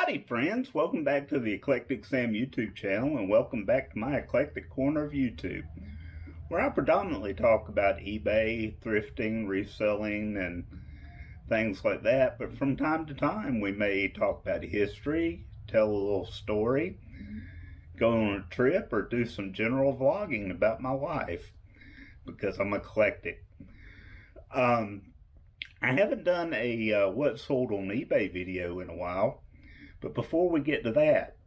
Howdy friends, welcome back to the Eclectic Sam YouTube channel and welcome back to my eclectic corner of YouTube, where I predominantly talk about eBay, thrifting, reselling, and things like that. But from time to time we may talk about history, tell a little story, go on a trip, or do some general vlogging about my life, because I'm eclectic. I haven't done a what sold on eBay video in a while. But before we get to that,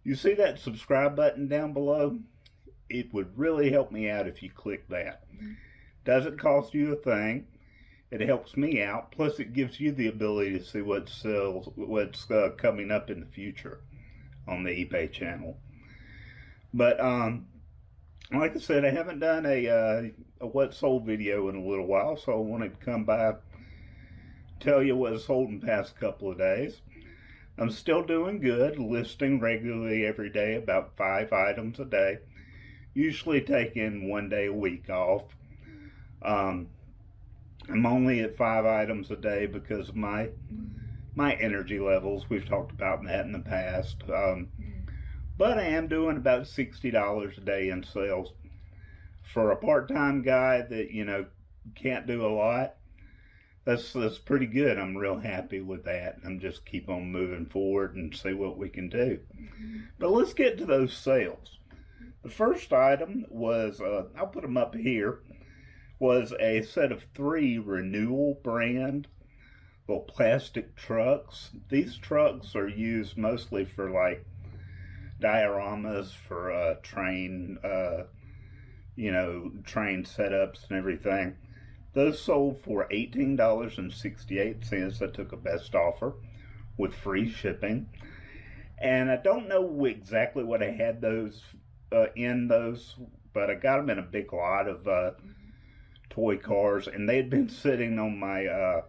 you see that subscribe button down below? It would really help me out if you click that. Doesn't cost you a thing. It helps me out. Plus it gives you the ability to see what's coming up in the future on the eBay channel. But like I said, I haven't done a what sold video in a little while, so I wanted to come by, tell you what sold in the past couple of days. I'm still doing good, listing regularly every day, about 5 items a day, usually taking 1 day a week off. I'm only at 5 items a day because of my energy levels. We've talked about that in the past. But I am doing about $60 a day in sales. For a part-time guy that, you know, can't do a lot, that's pretty good. I'm real happy with that. I'm just keep on moving forward and see what we can do. But let's get to those sales. The first item was, I'll put them up here, was a set of 3 Renewal brand little plastic trucks. These trucks are used mostly for like dioramas for train, train setups and everything. Those sold for $18.68. I took a best offer with free shipping. And I don't know exactly what I had those in those, but I got them in a big lot of toy cars, and they had been sitting on my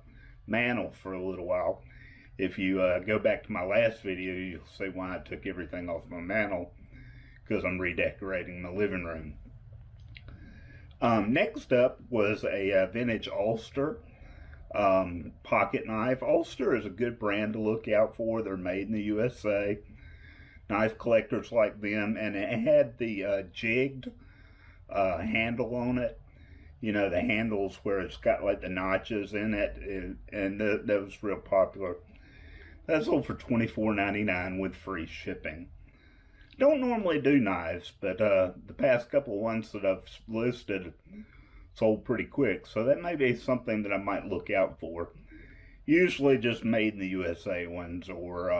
mantle for a little while. If you go back to my last video, you'll see why I took everything off my mantle, because I'm redecorating my living room. Next up was a vintage Ulster pocket knife. Ulster is a good brand to look out for. They're made in the USA. Knife collectors like them, and it had the jigged handle on it. You know, the handles where it's got like the notches in it, and that was real popular. That's sold for $24.99 with free shipping. Don't normally do knives, but the past couple of ones that I've listed sold pretty quick, so that may be something that I might look out for. Usually just made in the USA ones, or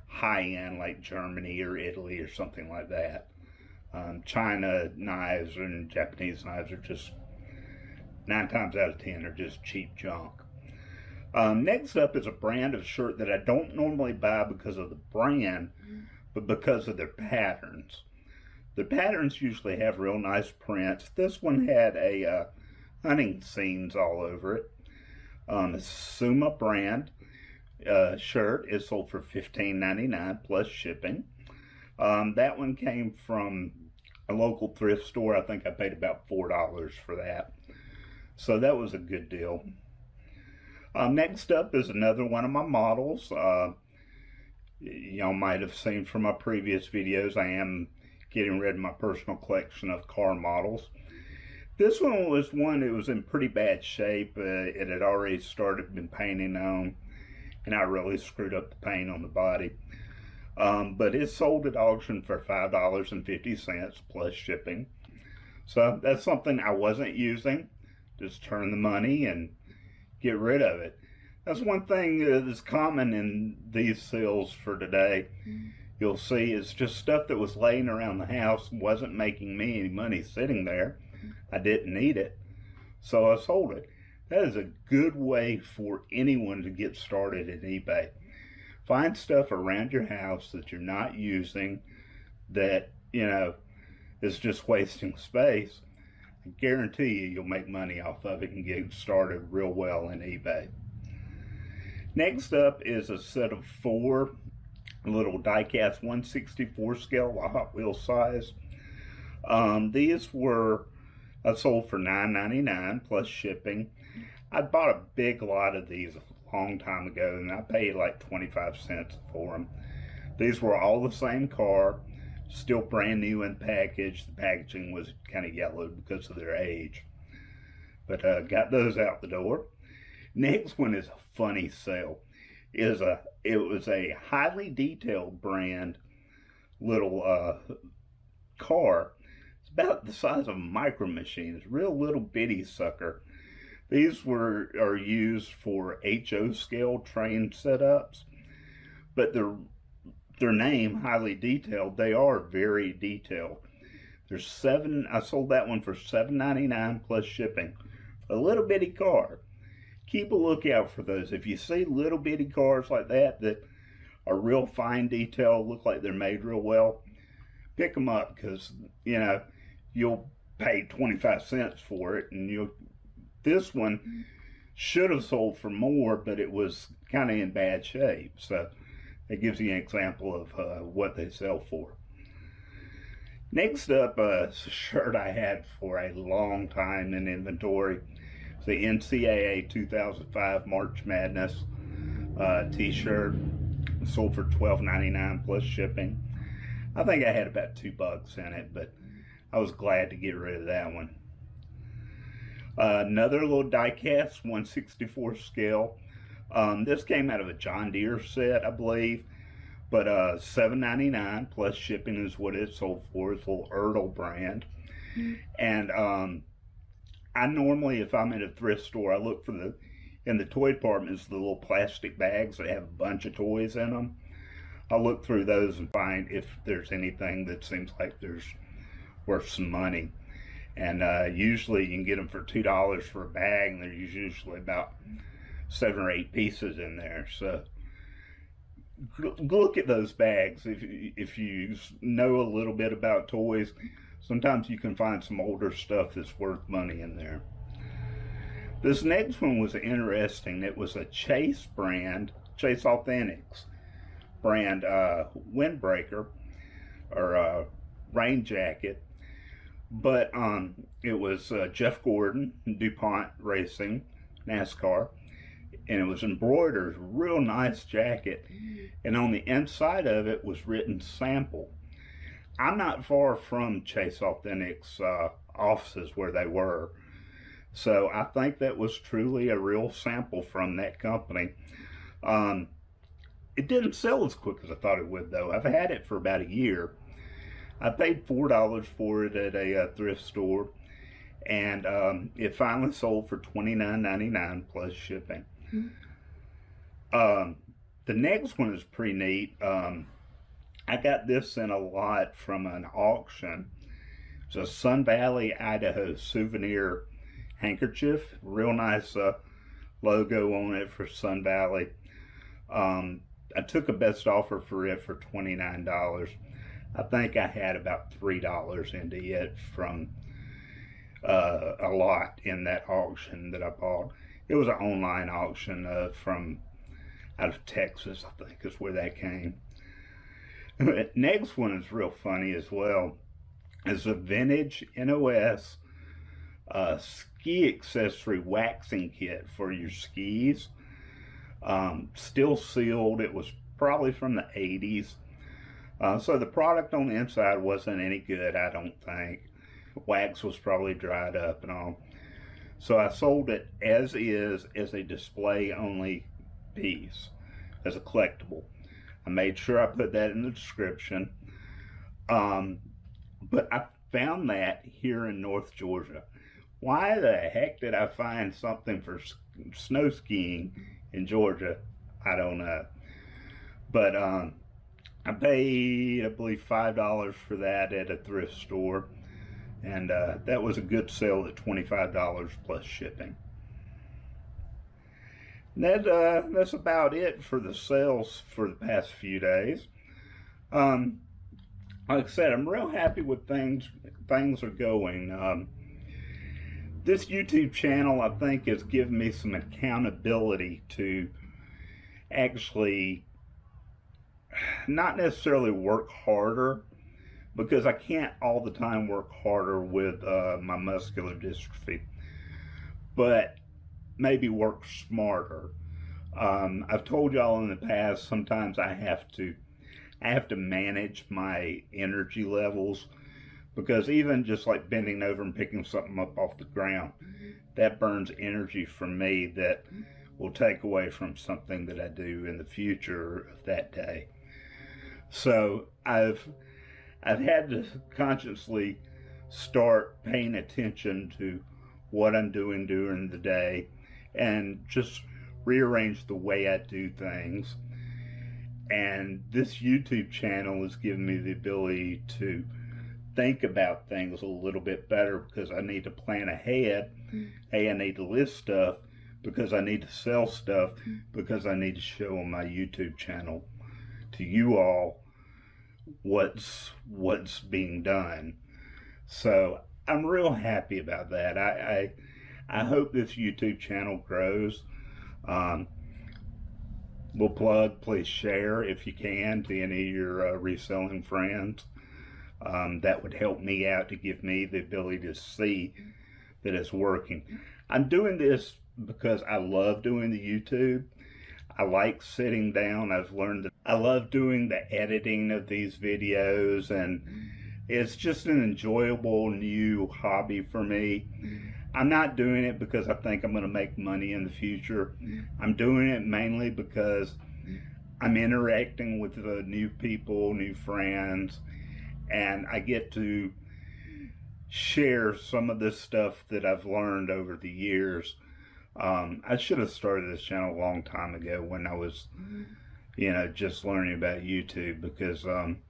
high-end like Germany or Italy or something like that. China knives and Japanese knives are just 9 times out of 10 are just cheap junk. Next up is a brand of shirt that I don't normally buy because of the brand, but because of their patterns. The patterns usually have real nice prints. This one had a hunting scenes all over it. The Suma brand shirt is sold for $15.99 plus shipping. That one came from a local thrift store. I think I paid about $4 for that. So that was a good deal. Next up is another one of my models. Y'all might have seen from my previous videos, I am getting rid of my personal collection of car models. This one was one that was in pretty bad shape. It had already been painting on, and I really screwed up the paint on the body. But it sold at auction for $5.50 plus shipping. So that's something I wasn't using. Just turn the money and get rid of it. That's one thing that is common in these sales for today. You'll see it's just stuff that was laying around the house, wasn't making me any money sitting there. I didn't need it, so I sold it. That is a good way for anyone to get started at eBay. Find stuff around your house that you're not using, that, you know, is just wasting space. I guarantee you'll make money off of it and get started real well in eBay. Next up is a set of 4 little die-cast 1/64 scale Hot Wheels size. These were sold for $9.99 plus shipping. I bought a big lot of these long time ago, and I paid like 25 cents for them. These were all the same car, still brand new in package. The packaging was kind of yellowed because of their age. But got those out the door. Next one is a funny sale. It was a highly detailed brand little car. It's about the size of a micro machine. It's a real little bitty sucker. These are used for HO scale train setups, but their name, highly detailed, they are very detailed. There's seven. I sold that one for $7.99 plus shipping. A little bitty car. Keep a lookout for those. If you see little bitty cars like that are real fine detail, look like they're made real well, pick them up, because you'll pay 25 cents for it, and this one should have sold for more, but it was kind of in bad shape. So it gives you an example of what they sell for. Next up, it's a shirt I had for a long time in inventory. It's the NCAA 2005 March Madness t-shirt. Sold for $12.99 plus shipping. I think I had about $2 in it, but I was glad to get rid of that one. Another little die-cast 1/64 scale. This came out of a John Deere set, I believe, but $7.99 plus shipping is what it sold for. It's a little Ertl brand. And I normally, if I'm at a thrift store, I look for in the toy departments, the little plastic bags that have a bunch of toys in them. I'll look through those and find if there's anything that seems like there's worth some money. And usually you can get them for $2 for a bag, and there's usually about 7 or 8 pieces in there. So look at those bags. If you know a little bit about toys, sometimes you can find some older stuff that's worth money in there. This next one was interesting. It was a Chase Authentics brand windbreaker or rain jacket. But it was Jeff Gordon, DuPont Racing, NASCAR, and it was embroidered, real nice jacket. And on the inside of it was written sample. I'm not far from Chase Authentics offices where they were. So I think that was truly a real sample from that company. It didn't sell as quick as I thought it would, though. I've had it for about a year. I paid $4 for it at a thrift store, and it finally sold for $29.99 plus shipping. The next one is pretty neat. I got this in a lot from an auction. It's a Sun Valley, Idaho souvenir handkerchief. Real nice logo on it for Sun Valley. I took a best offer for it for $29. I think I had about $3 into it from a lot in that auction that I bought. It was an online auction from out of Texas, I think is where that came. Next one is real funny as well. It's a vintage NOS ski accessory waxing kit for your skis. Still sealed. It was probably from the 80s. So the product on the inside wasn't any good, I don't think. Wax was probably dried up and all. So I sold it as is, as a display only piece, as a collectible. I made sure I put that in the description. But I found that here in North Georgia. Why the heck did I find something for snow skiing in Georgia? I don't know. But I paid, I believe, $5 for that at a thrift store. And that was a good sale at $25 plus shipping. And that's about it for the sales for the past few days. Like I said, I'm real happy with things are going. This YouTube channel, I think, has given me some accountability to actually not necessarily work harder, because I can't all the time work harder with my muscular dystrophy, but maybe work smarter. I've told y'all in the past, sometimes I have to manage my energy levels, because even just like bending over and picking something up off the ground, that burns energy from me that will take away from something that I do in the future of that day. So I've had to consciously start paying attention to what I'm doing during the day and just rearrange the way I do things. And this YouTube channel has given me the ability to think about things a little bit better, because I need to plan ahead. Hey, I need to list stuff because I need to sell stuff, because I need to show on my YouTube channel to you all what's being done. So I'm real happy about that. I hope this YouTube channel grows. We'll plug, please share if you can to any of your reselling friends. That would help me out to give me the ability to see that it's working. I'm doing this because I love doing the YouTube. I like sitting down. I've learned that I love doing the editing of these videos, and it's just an enjoyable new hobby for me. I'm not doing it because I think I'm going to make money in the future. I'm doing it mainly because I'm interacting with the new people, new friends, and I get to share some of this stuff that I've learned over the years. I should have started this channel a long time ago when I was, just learning about YouTube, because, I'm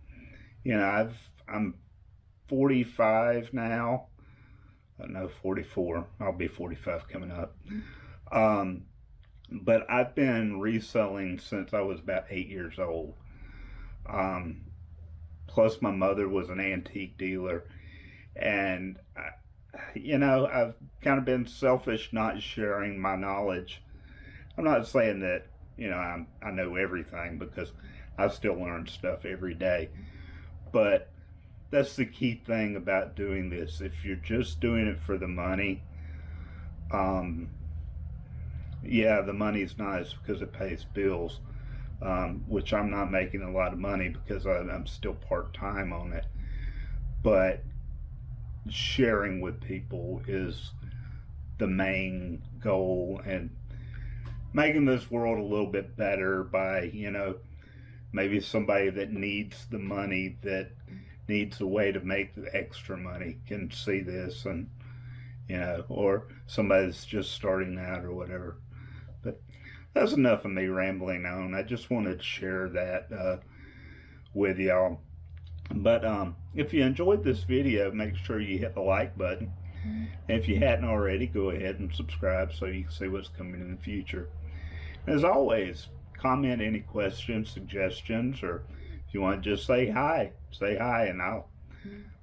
45 now. No, 44. I'll be 45 coming up. But I've been reselling since I was about 8 years old. Plus my mother was an antique dealer, and I've kind of been selfish not sharing my knowledge. I'm not saying that, I know everything, because I still learn stuff every day. But that's the key thing about doing this. If you're just doing it for the money, yeah, the money's nice because it pays bills, which I'm not making a lot of money because I'm still part-time on it. But sharing with people is the main goal, and making this world a little bit better by, maybe somebody that needs the money, that needs a way to make the extra money, can see this, and or somebody that's just starting out or whatever. But that's enough of me rambling on. I just wanted to share that with y'all. But if you enjoyed this video, make sure you hit the like button. And if you hadn't already, go ahead and subscribe so you can see what's coming in the future. As always, comment any questions, suggestions, or if you want to just say hi, and I'll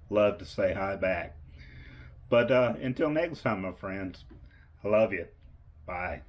love to say hi back. But until next time, my friends, I love you. Bye.